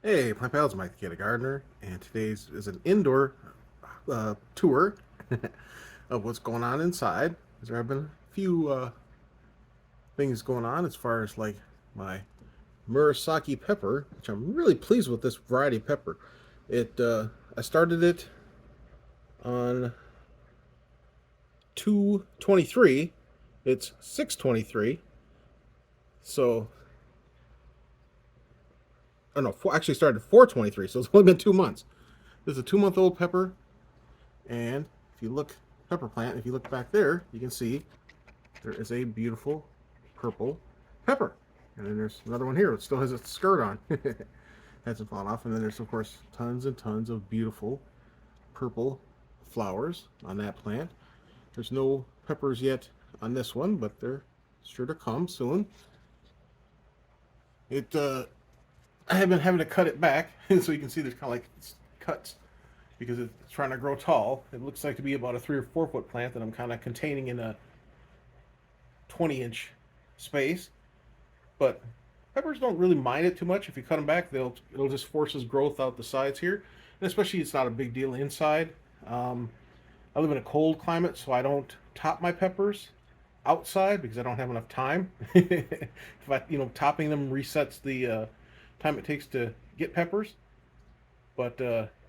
Hey, my pals, Mike the Kid Gardener, and today's is an indoor tour of what's going on inside. There have been a few things going on as far as like my Murasaki pepper, which I'm really pleased with this variety of pepper. I started it on 2/23. It's 6/23. So, oh no, actually started 4/23. So it's only been 2 months. This is a 2-month-old pepper. And if you look, pepper plant, if you look back there, you can see there is a beautiful purple pepper. And then there's another one here. It still has its skirt on. Hasn't fallen off. And then there's, of course, tons and tons of beautiful purple flowers on that plant. There's no peppers yet on this one, but they're sure to come soon. I have been having to cut it back, so you can see there's kind of like cuts because it's trying to grow tall. It looks like to be about a 3 or 4 foot plant that I'm kind of containing in a 20-inch space. But peppers don't really mind it too much. If you cut them back, it'll just forces growth out the sides here, and especially it's not a big deal inside. I live in a cold climate, so I don't top my peppers outside because I don't have enough time. If topping them resets the time it takes to get peppers, but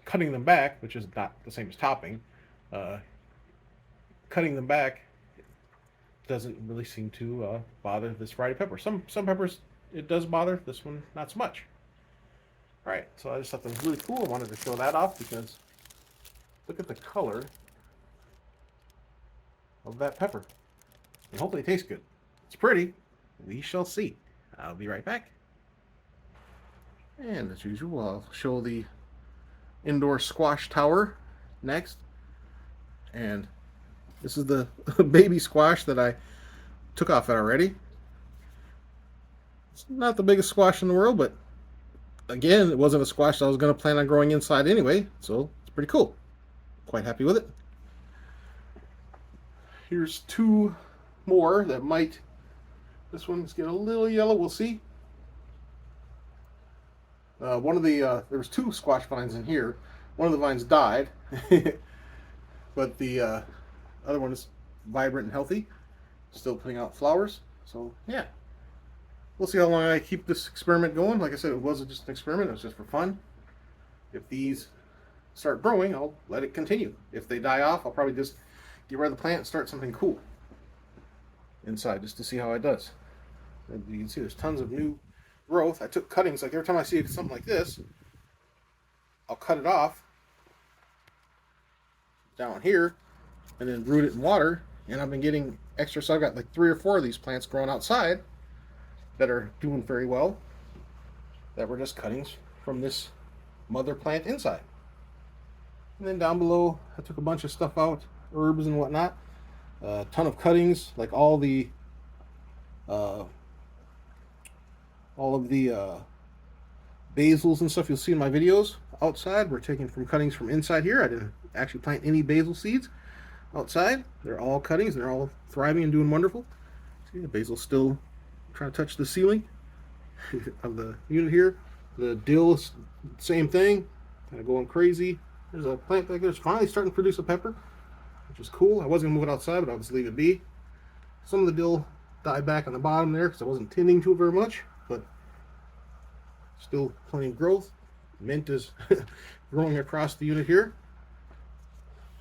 cutting them back, which is not the same as topping, uh, cutting them back doesn't really seem to bother this variety of pepper. Some peppers it does bother. This one not so much. All right, so I just thought that was really cool. I wanted to show that off because look at the color of that pepper, and hopefully it tastes good. It's pretty. We shall see. I'll be right back. And as usual, I'll show the indoor squash tower next. And this is the baby squash that I took off it already. It's not the biggest squash in the world, but again, it wasn't a squash that I was going to plan on growing inside anyway, so it's pretty cool. Quite happy with it. Here's two more that might. This one's getting a little yellow. We'll see. One of the there was two squash vines in here. One of the vines died, but the other one is vibrant and healthy, still putting out flowers. So yeah, we'll see how long I keep this experiment going. Like I said, it wasn't just an experiment; it was just for fun. If these start growing, I'll let it continue. If they die off, I'll probably just get rid of the plant and start something cool inside just to see how it does. And you can see there's tons of new growth. I took cuttings, like every time I see something like this, I'll cut it off down here and then root it in water. And I've been getting extra, so I've got like 3 or 4 of these plants growing outside that are doing very well, that were just cuttings from this mother plant inside. And then down below, I took a bunch of stuff out, herbs and whatnot. A ton of cuttings, like all uh, of the basils and stuff you'll see in my videos outside were taken from cuttings from inside here. I didn't actually plant any basil seeds outside. They're all cuttings. They're all thriving and doing wonderful. See, the basil's still trying to touch the ceiling of the unit here. The dill is same thing, kind of going crazy. There's a plant back there that's finally starting to produce a pepper, which is cool. I was going to move it outside, but I'll just leave it be. Some of the dill died back on the bottom there because I wasn't tending to it very much, but still plenty of growth. Mint is growing across the unit here.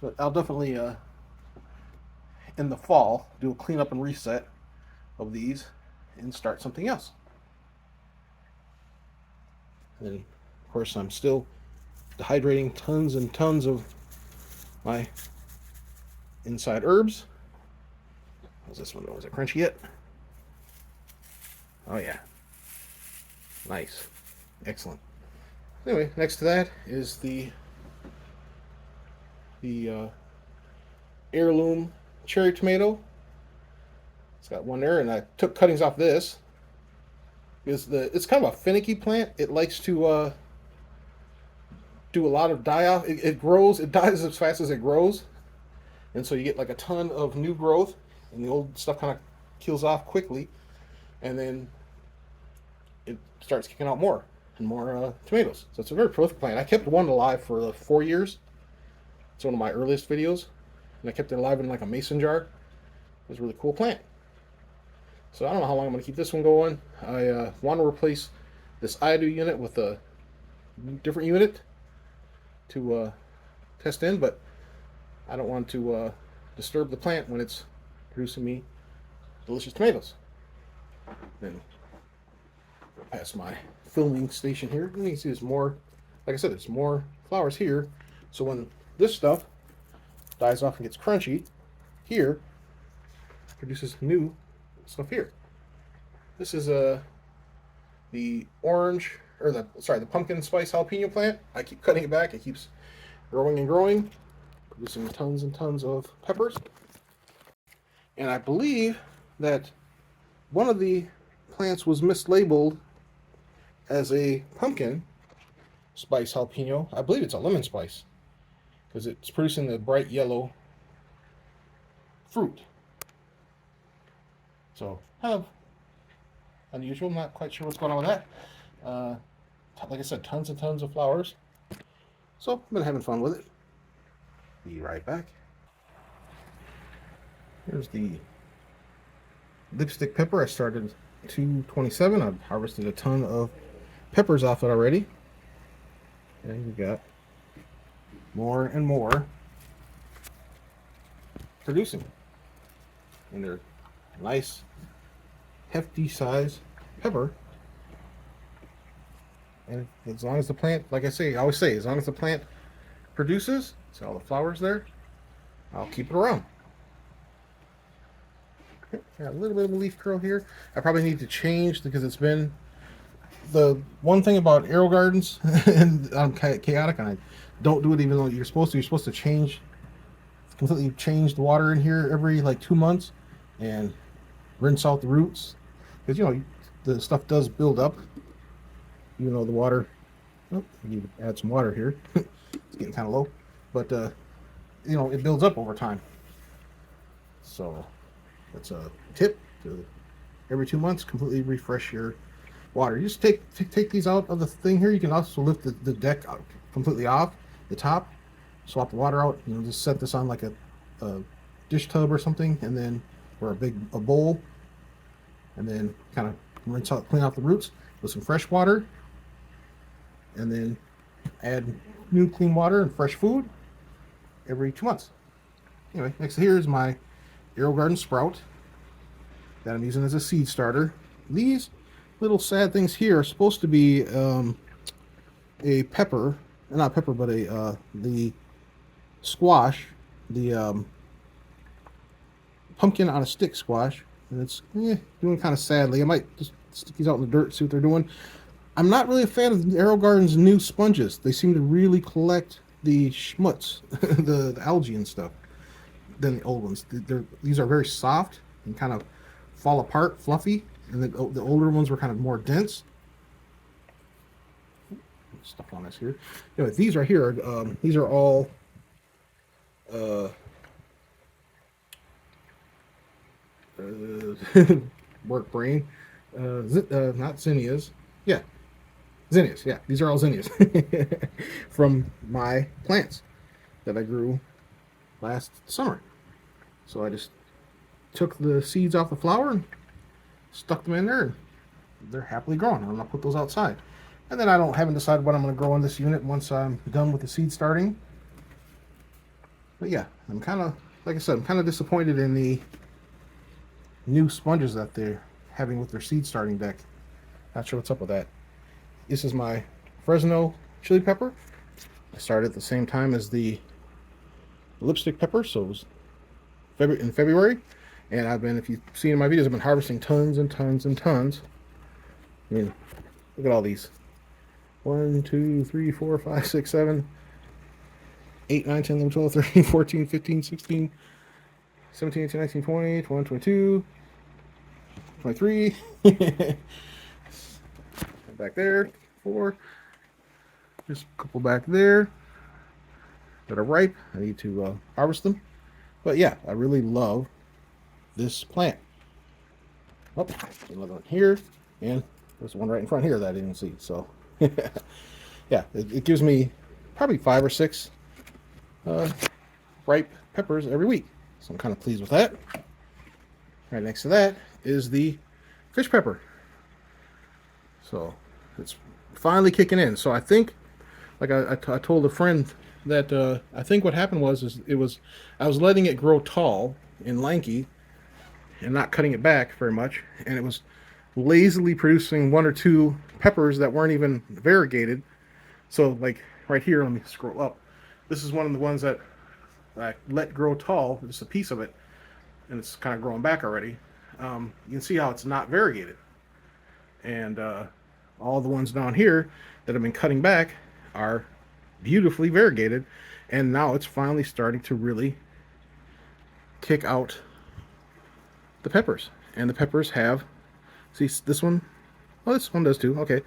But I'll definitely, in the fall, do a cleanup and reset of these and start something else. And then, of course, I'm still dehydrating tons and tons of my inside herbs. How's this one going? Is it crunchy yet? Oh yeah. Nice. Excellent. Anyway, next to that is the heirloom cherry tomato. It's got one there, and I took cuttings off this because it's kind of a finicky plant. It likes to do a lot of die off. It grows. It dies as fast as it grows, and so you get like a ton of new growth, and the old stuff kind of kills off quickly, and then it starts kicking out more. and more tomatoes. So it's a very prolific plant. I kept one alive for 4 years. It's one of my earliest videos, and I kept it alive in like a mason jar. It was a really cool plant. So I don't know how long I'm going to keep this one going. I want to replace this IODU unit with a different unit to test in, but I don't want to disturb the plant when it's producing me delicious tomatoes. Then past my filming station here, you can see there's more, like I said, there's more flowers here. So when this stuff dies off and gets crunchy, here produces new stuff here. This is the orange, or the pumpkin spice jalapeno plant. I keep cutting it back. It keeps growing and growing, producing tons and tons of peppers. And I believe that one of the plants was mislabeled as a pumpkin spice jalapeno. I believe it's a lemon spice because it's producing the bright yellow fruit. So kind of unusual. Not quite sure what's going on with that. Like I said, tons and tons of flowers. So I've been having fun with it. Be right back. Here's the lipstick pepper. I started 227. I've harvested a ton of peppers off it already. And we got more and more producing. And they're nice, hefty size pepper. And as long as the plant, like I always say, as long as the plant produces, see all the flowers there, I'll keep it around. Got a little bit of a leaf curl here. I probably need to change because it's been the one thing about AeroGardens, and I'm chaotic, and I don't do it even though you're supposed to. You're supposed to completely change the water in here every like 2 months and rinse out the roots because the stuff does build up. The water. Oh, I need to add some water here. It's getting kind of low, but it builds up over time. So that's a tip to every 2 months completely refresh your water. You just take these out of the thing here. You can also lift the deck out completely off the top, swap the water out. Just set this on like a dish tub or something, and then or a bowl, and then kind of clean out the roots with some fresh water, and then add new clean water and fresh food every 2 months. Anyway, next here is my AeroGarden sprout that I'm using as a seed starter. These little sad things here are supposed to be a pepper, not pepper, but the squash, the pumpkin on a stick squash, and it's doing kind of sadly. I might just stick these out in the dirt, see what they're doing. I'm not really a fan of AeroGarden's new sponges. They seem to really collect the schmutz, the algae and stuff, than the old ones. These are very soft and kind of fall apart, fluffy, and the older ones were kind of more dense. Stuff on this here. Anyway, these right here, these are all work brain. Not zinnias. Yeah, zinnias. Yeah, these are all zinnias from my plants that I grew last summer. So I just took the seeds off the flower and stuck them in there, and they're happily growing. I'm gonna put those outside, and then I haven't decided what I'm gonna grow in this unit once I'm done with the seed starting. But yeah, I'm kind of, like I said, I'm kind of disappointed in the new sponges that they're having with their seed starting deck. Not sure what's up with that. This is my Fresno chili pepper. I started at the same time as the lipstick pepper, so it was in February. And if you've seen in my videos, I've been harvesting tons and tons and tons. I mean, look at all these. 1, 2, 3, 4, 5, 6, 7, 8, 9, 10, 11, 12, 13, 14, 15, 16, 17, 18, 19, 20, 21, 22, 23. Back there, 4. Just a couple back there that are ripe. I need to harvest them. But yeah, I really love this plant. Oh, another one here, and there's one right in front here that I didn't see. So Yeah, it gives me probably 5 or 6 uh, ripe peppers every week. So I'm kind of pleased with that. Right next to that is the fish pepper. So it's finally kicking in. So I think, like I told a friend that I think what happened was I was letting it grow tall and lanky and not cutting it back very much, and it was lazily producing 1 or 2 peppers that weren't even variegated. So like right here, let me scroll up. This is one of the ones that I let grow tall, just a piece of it, and it's kind of growing back already. You can see how it's not variegated, and all the ones down here that have been cutting back are beautifully variegated, and now it's finally starting to really kick out the peppers. And the peppers have, see this one? Oh, this one does too. Okay,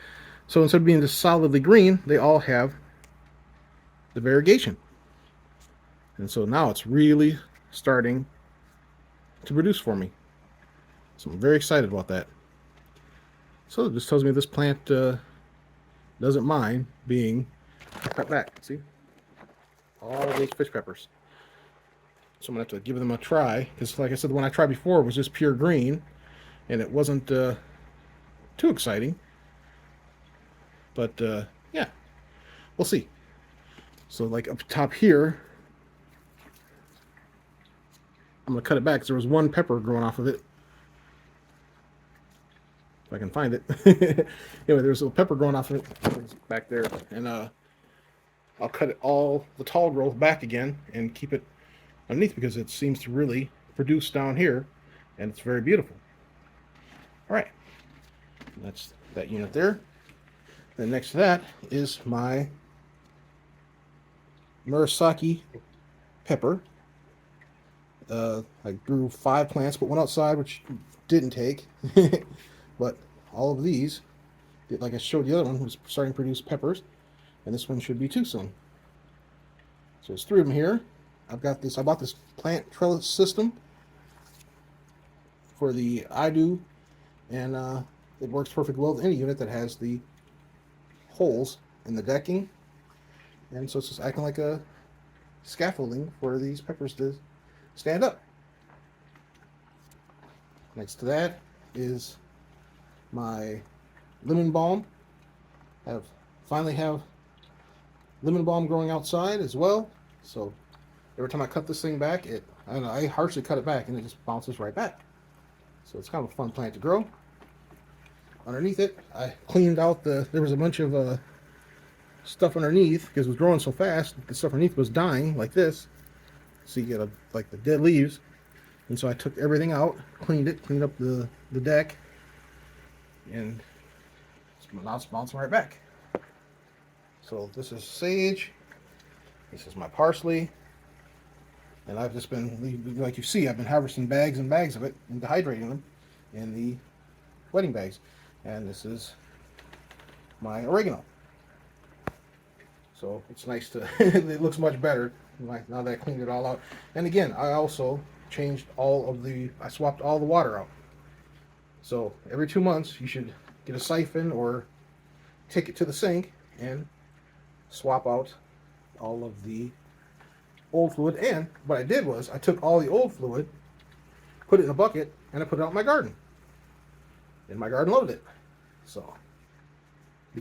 so instead of being just solidly green, they all have the variegation, and so now it's really starting to produce for me. So I'm very excited about that. So this tells me this plant doesn't mind being cut back. See, all those fish peppers. So I'm gonna have to give them a try, because like I said, the one I tried before was just pure green, and it wasn't too exciting. But yeah, we'll see. So like up top here, I'm gonna cut it back because there was one pepper growing off of it. If I can find it. Anyway, there's a pepper growing off of it back there, and I'll cut it all the tall growth back again and keep it underneath because it seems to really produce down here, and it's very beautiful. All right, that's that unit there. Then next to that is my Murasaki pepper. I grew 5 plants, but one outside, which didn't take. But all of these, like I showed the other one, was starting to produce peppers, and this one should be too soon. So there's 3 of them here. I've got this. I bought this plant trellis system for the iDo, and it works perfectly well with any unit that has the holes in the decking, and so it's just acting like a scaffolding for these peppers to stand up. Next to that is my lemon balm. I finally have lemon balm growing outside as well. So every time I cut this thing back, I harshly cut it back and it just bounces right back. So it's kind of a fun plant to grow. Underneath it, I cleaned out there was a bunch of stuff underneath because it was growing so fast. The stuff underneath was dying like this. So you get like the dead leaves. And so I took everything out, cleaned up the deck, and now it's bouncing right back. So this is sage, this is my parsley, and I've just been, like you see, I've been harvesting bags and bags of it and dehydrating them in the wedding bags. And this is my oregano. So it's nice to, it looks much better now that I cleaned it all out. And again, I also changed I swapped all the water out. So every 2 months you should get a siphon or take it to the sink and swap out all of the old fluid. And what I did was I took all the old fluid, put it in a bucket, and I put it out in my garden. And my garden loved it. So,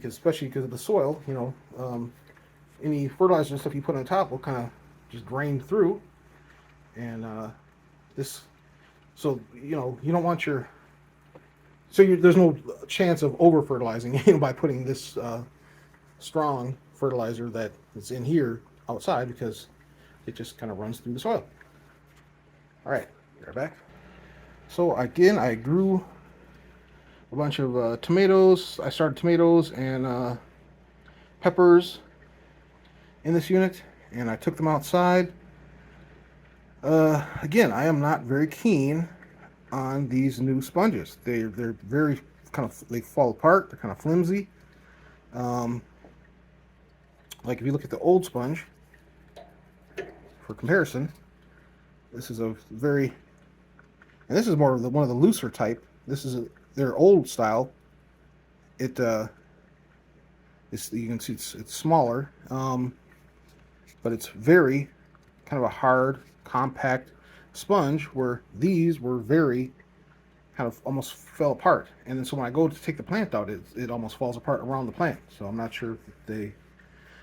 especially because of the soil, any fertilizer and stuff you put on top will kind of just drain through. And you don't want there's no chance of over fertilizing by putting this strong fertilizer that is in here outside, because it just kind of runs through the soil. All right, we're back. So again, I grew a bunch of tomatoes. I started tomatoes and peppers in this unit, and I took them outside. Again, I am not very keen on these new sponges. They're very they fall apart. They're kind of flimsy. Like if you look at the old sponge, for comparison, this is and this is more of one of the looser type. This is their old style. It You can see it's smaller, but it's very kind of a hard, compact sponge, where these were very kind of almost fell apart. And then so when I go to take the plant out, it almost falls apart around the plant. So I'm not sure if they are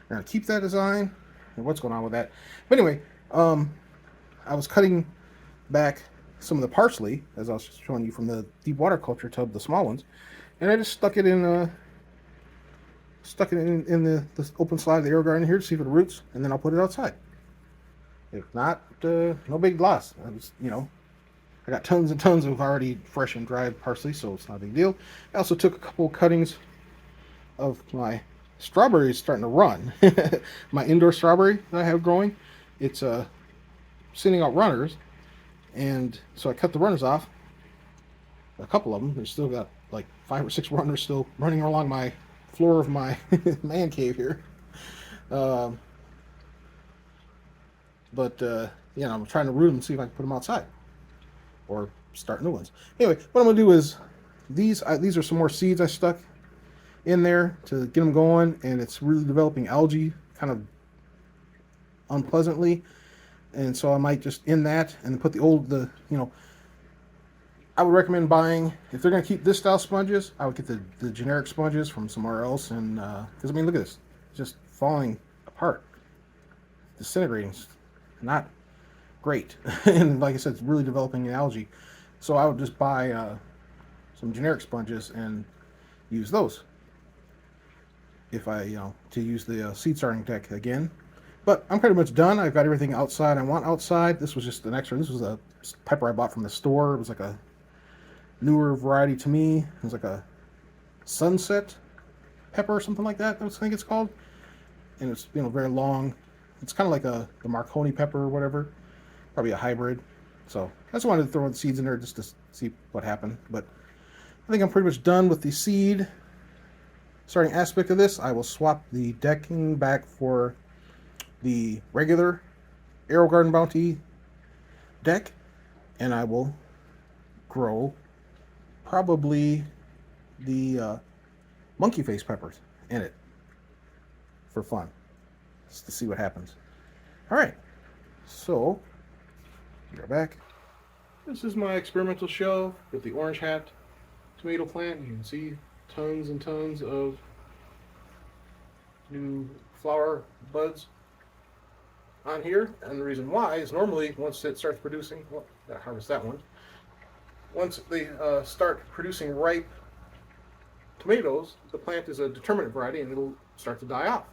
going to keep that design or what's going on with that. But anyway, I was cutting back some of the parsley, as I was showing you from the deep water culture tub, the small ones, and I just stuck it in the open slide of the AeroGarden here to see if it roots, and then I'll put it outside. If not, no big loss. I got tons and tons of already fresh and dried parsley, so it's not a big deal. I also took a couple cuttings of my strawberries starting to run. My indoor strawberry that I have growing, it's sending out runners, and so I cut the runners off. A couple of them. There's still got like 5 or 6 runners still running along my floor of my man cave here. But I'm trying to root them and see if I can put them outside or start new ones. Anyway, what I'm gonna do is these are some more seeds I stuck in there to get them going, and it's really developing algae kind of unpleasantly, and so I might just end that and then put I would recommend buying, if they're going to keep this style sponges, I would get the generic sponges from somewhere else, and because look at this, it's just falling apart, disintegrating, not great. And like I said, it's really developing an algae, so I would just buy some generic sponges and use those if I to use the seed starting deck again. But I'm pretty much done. I've got everything outside I want outside. This was just an extra. This was a pepper I bought from the store. It was like a newer variety to me. It was like a sunset pepper or something like that, I think it's called. And it's very long. It's kind of like the Marconi pepper or whatever. Probably a hybrid. So I just wanted to throw the seeds in there just to see what happened. But I think I'm pretty much done with the seed starting aspect of this. I will swap the decking back for the regular AeroGarden Bounty deck, and I will grow probably the monkey face peppers in it for fun, just to see what happens. All right, so we're back. This is my experimental shelf with the orange hat tomato plant. You can see tons and tons of new flower buds on here, and the reason why is normally once it starts producing, well, I harvest that one. Once they start producing ripe tomatoes, the plant is a determinate variety, and it'll start to die off.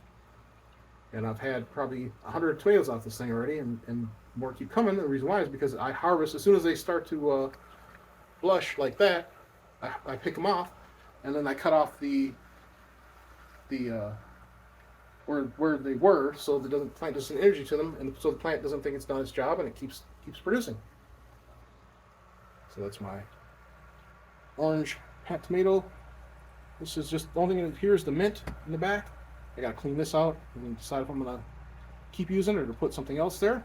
And I've had probably 100 tomatoes off this thing already, and more keep coming. The reason why is because I harvest as soon as they start to blush like that. I pick them off, and then I cut off the where they were, so the plant doesn't energy to them, and so the plant doesn't think it's done its job, and it keeps producing. So that's my orange hat tomato. This is just the only thing. Here's the mint in the back. I gotta clean this out and then decide if I'm gonna keep using it or to put something else there.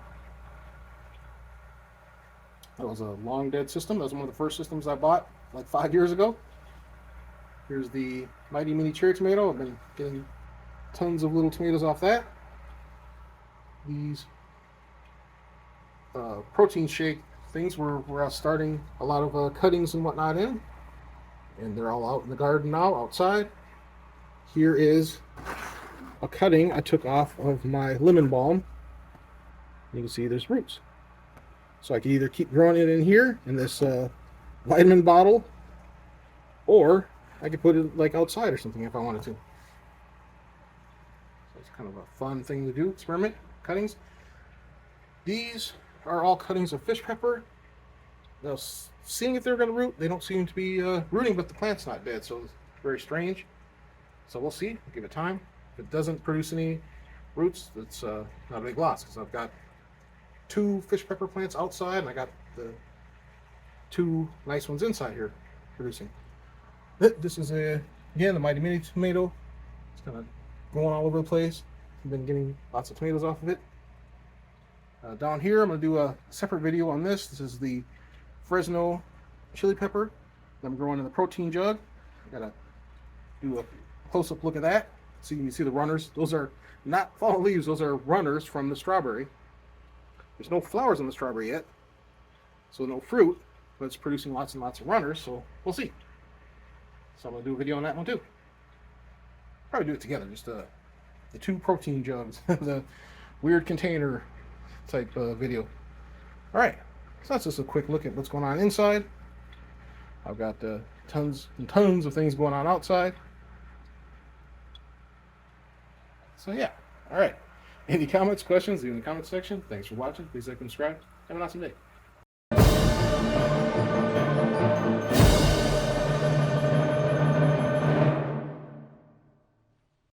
That was a long dead system. That was one of the first systems I bought like 5 years ago. Here's the Mighty Mini Cherry Tomato. I've been getting tons of little tomatoes off that. These protein shake things were I was starting a lot of cuttings and whatnot in, and they're all out in the garden now, outside. Here is a cutting I took off of my lemon balm. You can see there's roots. So I could either keep growing it in here in this vitamin bottle, or I could put it like outside or something if I wanted to. So it's kind of a fun thing to do, experiment cuttings. These are all cuttings of fish pepper. Now, seeing if they're going to root, they don't seem to be rooting, but the plant's not dead, so it's very strange. So we'll see. We'll give it time. If it doesn't produce any roots, it's not a big loss, because I've got 2 fish pepper plants outside, and I got the 2 nice ones inside here producing. This is again the Mighty Mini Tomato. It's kind of going all over the place. I've been getting lots of tomatoes off of it. Down here, I'm going to do a separate video on this. This is the Fresno chili pepper that I'm growing in the protein jug. I got to do a close-up look at that. So you can see the runners. Those are not fall leaves. Those are runners from the strawberry. There's no flowers on the strawberry yet, so no fruit, but it's producing lots and lots of runners, so we'll see. So I'm going to do a video on that one too. Probably do it together, just the two protein jugs, the weird container type video. All right, so that's just a quick look at what's going on inside. I've got tons and tons of things going on outside. So yeah, all right. Any comments, questions, leave in the comment section. Thanks for watching. Please like and subscribe. Have an awesome day.